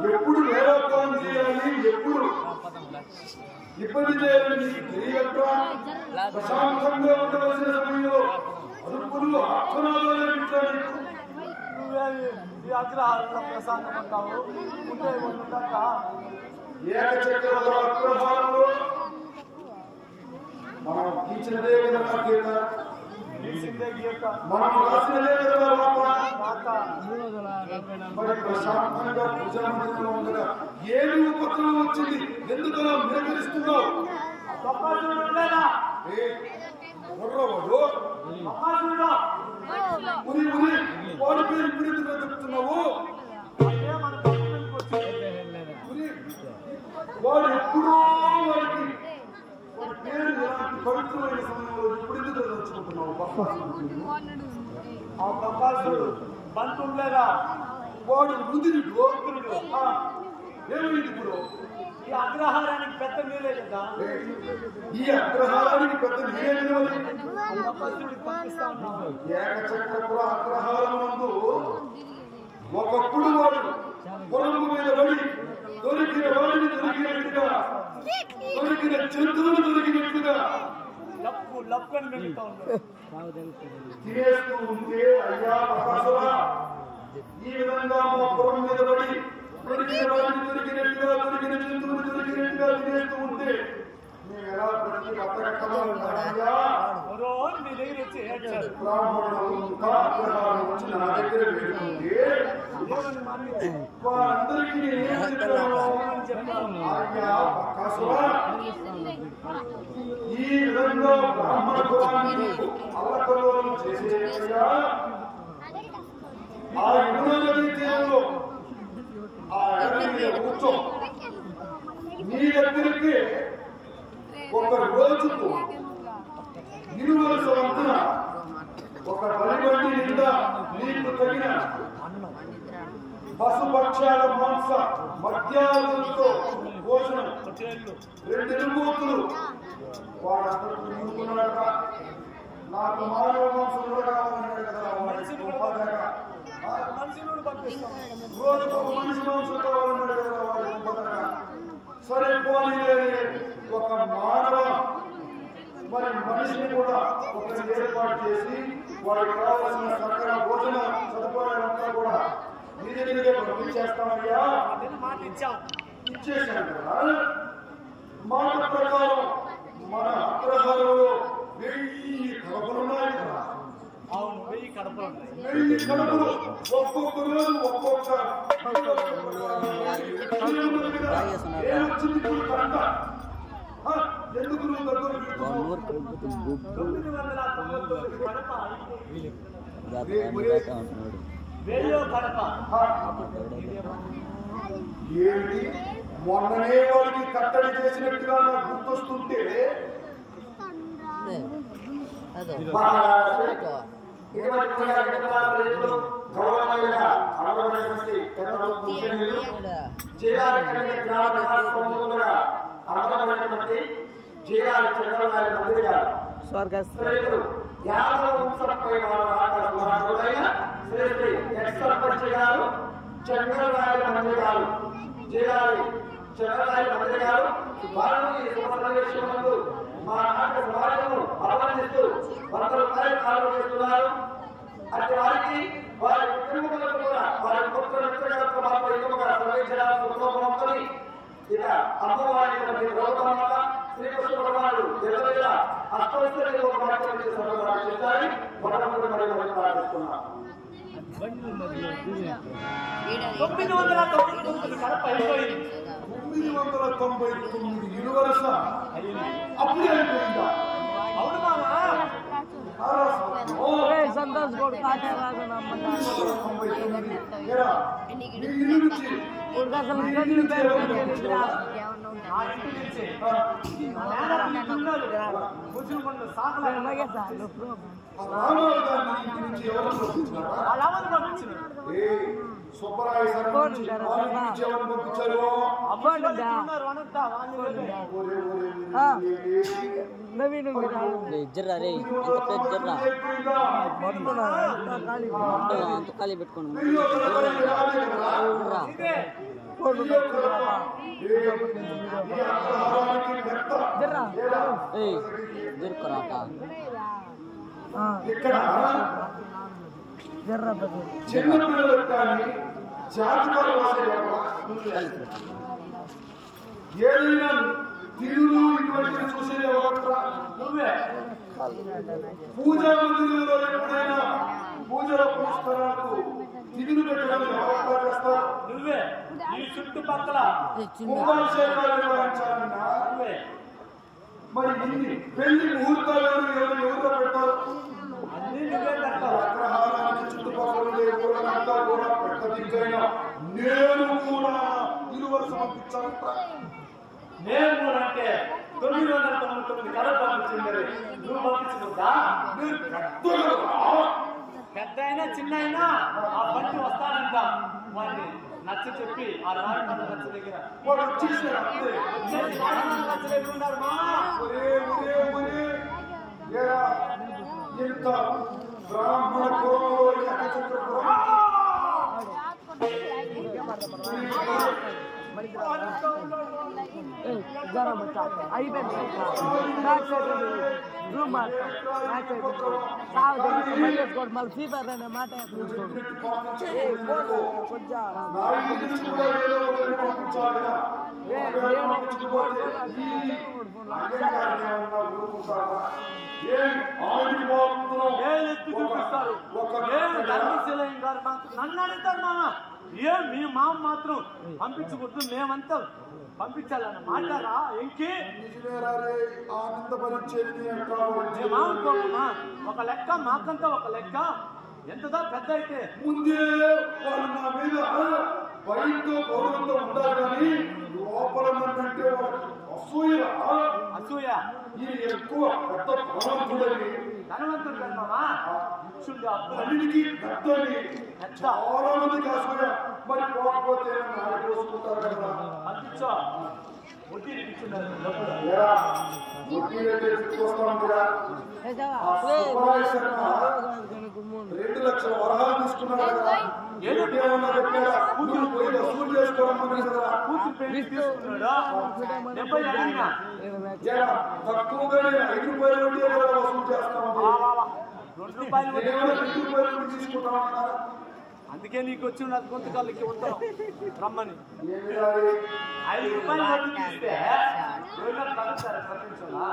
ఎప్పుడు వేలాపానం చేయాలి, ఎప్పుడు ఇబ్బంది చేయాలని నీకు తెలియక ప్రశాంతంగా ఉండవలసిన సమయంలో అదుపులు ఆత్మనాదాలు పెట్టాలి. అగ్రహారంలో ప్రశాంతం అంటావు ఉండే ఏకచక్ర అగ్రహారంలో మనం తీర్చినదే కదా మనం రాసినదే కదా మరి ప్రశాంతంగా పూజామందిరంలో ఉండగా ఏమి ఉపద్రవం వచ్చింది, ఎందుకలా నిరకరిస్తున్నావు? వాడి పేరు ఇప్పుడు చెప్తున్నావు? వాడు ఎప్పుడో వాడికి పేరు పవిత్రమైన సమయంలో ఇప్పుడు ఎందుకు తెచ్చుకుంటున్నావు? ఆ ప్రకాశుడు బంతుండేదా? వాడు రుదిరుడు ఏమైంది ఇప్పుడు? ఈ అగ్రహారానికి పెద్ద మీరే కదా. ఈ అగ్రహారానికి పెద్ద మీరే పంపిస్తా ఉన్నావు. ఏకచక్ర అగ్రహారం నందు ఒకప్పుడు వాడు పొలంగు మీద పడి దొరికిన వాడిని దొరికినట్టుగా, దొరికిన జంతువులు దొరికినట్టుగా లప్పుని మిగులుతా ఉన్నాడు. తినేస్తూ ఉంటే అయ్యా ప్రకాశుడా, ఈ విధంగా మా పొలం మీద పడి దొరికిన వాడిని దొరికినట్టుగా, దొరికిన జంతువులు దొరికినట్టుగా తినేస్తూ ఉంటే మేము ఎలా ప్రతి అత్తగట్టలో ఉంటామయ్యా? మీ దగ్గర వచ్చి ఏడ్చారు. బ్రాహ్మణులు అగ్రహారం వచ్చి నా దగ్గర పెడుతుంది. వారందరికీ ఏం చెప్పాను? అయ్యా ప్రకాశుడా, ఈ విధంగా బ్రాహ్మణ కులాన్ని అల్లకల్లోలం చేసేగా ఆ యమునా నదీ తీరంలో ఆ ఎడమ మీద కూర్చో. నీ దగ్గరికి ఒక రోజుకు నిలువలస వంతున ఒక బలిబండి నిండా నీ నీకు తగిన పశుపక్షాల మాంస మధ్యాలతో భోజనం 2 ఎలుగుతులు వాడంతా ముందుకున్నాడట. నాకు మానవ మాంసం కూడా కావాలన్నాడు కదా రోజుకు ఒక మనిషి మాంసం కావాలన్నాడు కదా వాడు. సరే పోనీ ఒక మానవ మరి మనిషిని కూడా ఒకరిని ఏర్పాటు చేసి వాడికి కావాల్సిన సకల భోజన సదుపాయాలంతా కూడా నిజంగా పంపించేస్తామయ్యా ఇచ్చేసాను కదా. మాట ప్రకారం మన అగ్రహారంలో 1000 కడపలున్నాయి కదా. 1000 కడపలు 1000 కడపలు ఒక్కొక్క రోజు ఒక్కొక్క ఎందుకు నువ్వు దగ్గర 1000 కడప ఏమిటి మొన్ననే వాడికి కట్టడి చేసినట్టుగా నాకు గుర్తొస్తుంటే చంద్రరాయల మంత్రి గారు చంద్రరాయల మంత్రి గారు వారిని సమావేశంలో మా నాట్య సమాజము ఆహ్వానిస్తూ 100 రూపాయలు కాలు చేస్తున్నారు. అటు వారికి వారి కుటుంబాలకు కూడా వారి కొత్త నృత్యగాలతో మాత్రం ఎక్కువగా సర్వేక్షణాలు ఉద్యోగం ఇక అమ్మవారి గౌతమాత శ్రీకృష్ణ భగవానుడు ఎల్లవేళ అష్టైశ్వర్యంలో ఒక మార్గం చేస్తారని మొట్టమొదటి మరి ప్రార్థిస్తున్నాం. 999 కడప అయిపోయింది. 999 ఇరువరస అప్పుడే అయిపోయిందా? అవును మామా. సంతోష్ గౌడ్ కాటే రాదు సుబ్బరాయ నవీన్ జర్రా రే అంత పెద్ద జర్రా అంత ఖాళీ పెట్టుకోండి జరుకురాట చిన్నపిల్లలకు కానీ జాతకాలు ఏదైనా తిరుగులు ఇటువంటి చూసేది ఎవరంటారా? నువ్వే. పూజా మందిరంలో ఎప్పుడైనా పూజల పురస్కారాలకు తిరుగులు పెట్టడానికి ఎవరు చేస్తారు? నువ్వే. ఈ చుట్టుపక్కల కుంభాభిషేకాలు నిర్వహించాలన్నా నువ్వే. మరి ఇన్ని పెళ్లి ముహూర్తాలు ఎవరు పెడతారు? అన్ని నువ్వే పెడతావు. అగ్రహారానికి చుట్టుపక్కల ఊళ్ళంతా కూడా పెట్టదిగ్గైనా నేను కూడా ఇరువరు సమర్పించాలంట. నేను కూడా అంటే 999 కడప పంపించింది. నువ్వు పంపించుకుంటా? పెద్ద అయినా చిన్న అయినా ఆ బండి వస్తాడంట. వాడిని నచ్చ చెప్పి ఆ రాయమండ నచ్చ దగ్గర వాడు వచ్చేసాడు. నచ్చ దగ్గర ఉన్నారు మా. ఇంత బ్రాహ్మణ కులంలో అయిపోయింది మళ్ళీ ఫీవర్ అనే మాట చూపిస్తారు. నన్ను అడుగుతారు మామ. ఏం మీ మామ మాత్రం పంపించకూడదు, మేమంతా పంపించాలన్న మాట్లారా? ఇంకే మేమనుకోమా ఒక లెక్క, మాకంతా ఒక లెక్క. ఎంతదా పెద్ద అయితే ముందే వాళ్ళు నా మీద భయంతో గౌరవంతో ఉంటారు కానీ లోపల అంటే అసూయ అసూయ. ఈ ఎక్కువ పెద్ద భగవంతుడని ధనవంతుడు కదా మామా ఇచ్చుండే అప్పులు అన్నిటికీ పెద్దని చాలా మంది కాసుకున్నా మరి పోకపోతే నాలుగు రోజుకుంటారు కదా పంపించో వడ్డీ ఇచ్చున్నారు డబ్బులు ఏరా, వడ్డీ రేటు ఎక్కువస్తాం కదా. ఆ సుబ్బరాయ శర్మ 2 లక్షల వరహాలు తీసుకున్నాడు కదా. ఏమన్నా పెట్టాడా? కూతురు పోయి వసూలు చేసుకోవడం కదా. కూతురు పెళ్లి తీసుకున్నాడు 70 అడిగినా ఏరా, తక్కువగానే 5 రూపాయల వడ్డీ కూడా వసూలు చేస్తా ఉంది. 2 రూపాయలు వడ్డీ. నేనేమో 2 రూపాయల వడ్డీ తీసుకుంటాను అన్నారా? అందుకే నీకు వచ్చి నా గొంతుకాళ్ళకి ఉంటాం రమ్మని ఏమి రాయి? 5 రూపాయలు వడ్డీ తీస్తే ఎవరైనా తగ్గుతారా ప్రపంచంలో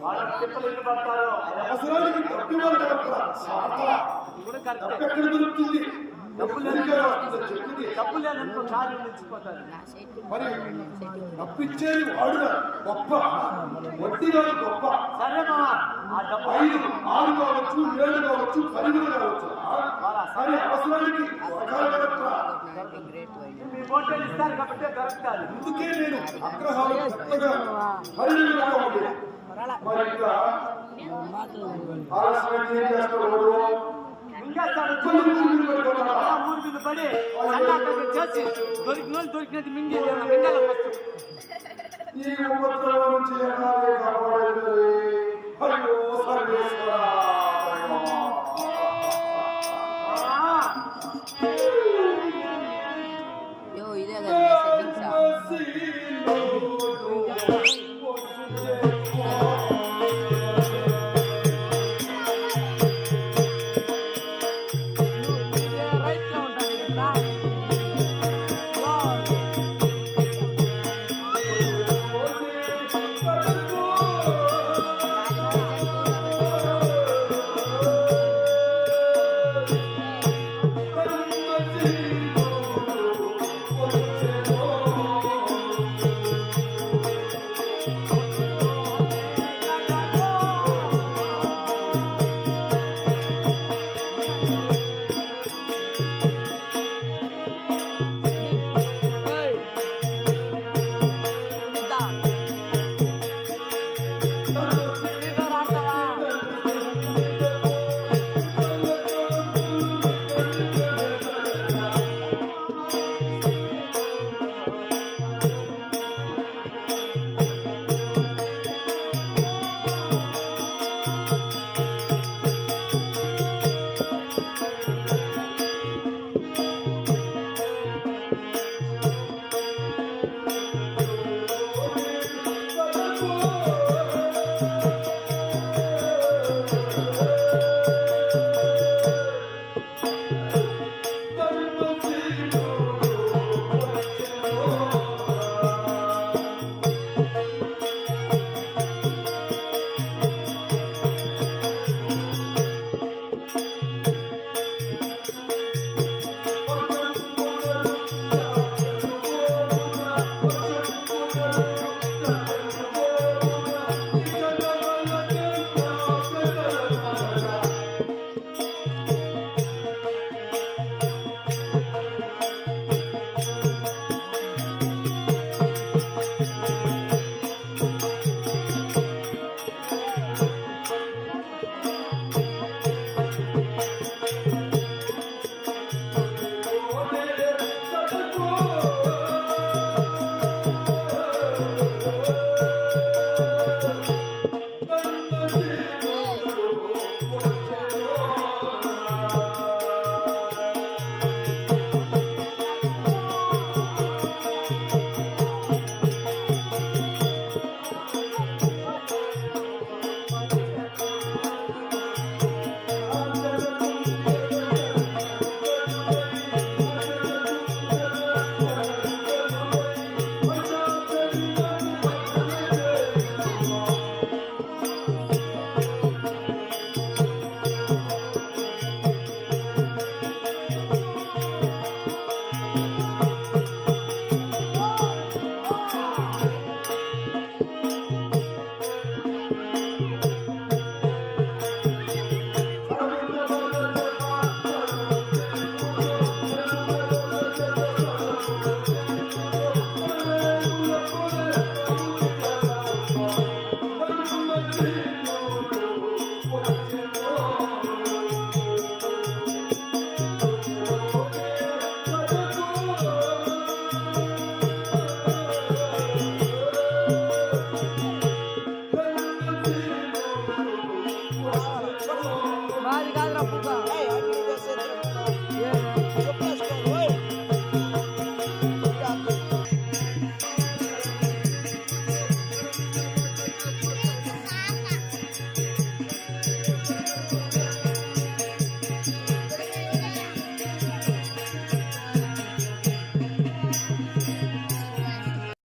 వాళ్ళు తిప్పలు ఎన్ని పడతారో అవసరానికి డబ్బు ఇవ్వాలి కదా. చాలా. ఇది కూడా కరెక్టే డబ్బు ఎక్కడ దొరుకుతుంది? డబ్బు ఎక్కడికే వస్తుందో చెప్తుంది. డబ్బు లేదనుకో కార్యం తెచ్చిపోతారు మరి డబ్బిచ్చేది వాడుగా గొప్ప, వడ్డీ వాడు గొప్ప. సరే మామా ఆ డబ్బు 5, 6 కావచ్చు, 7 కావచ్చు, 10 కావచ్చు. కానీ అవసరానికి దొరకాలి కదా. మీ హోటల్ ఇస్తారు కాబట్టి దొరుకుతారు అందుకే నేను అగ్రహాలు కొత్తగా హరిగా ఉంది. మరి ఇంకా ఆలస్యం ఏం చేస్తాడు? ఇంకా ఊరి మీద పడి చేసి దొరికినట్టు మింగి ఈ ఉపద్రవం నుంచి ఎన్నాళ్ళే కాపాడేది? అయ్యో సర్వేశ్వరా. ఇదే కదా సెట్టింగ్స్ రైట్ లో ఉంటాను కదా Thank you. శ్రీ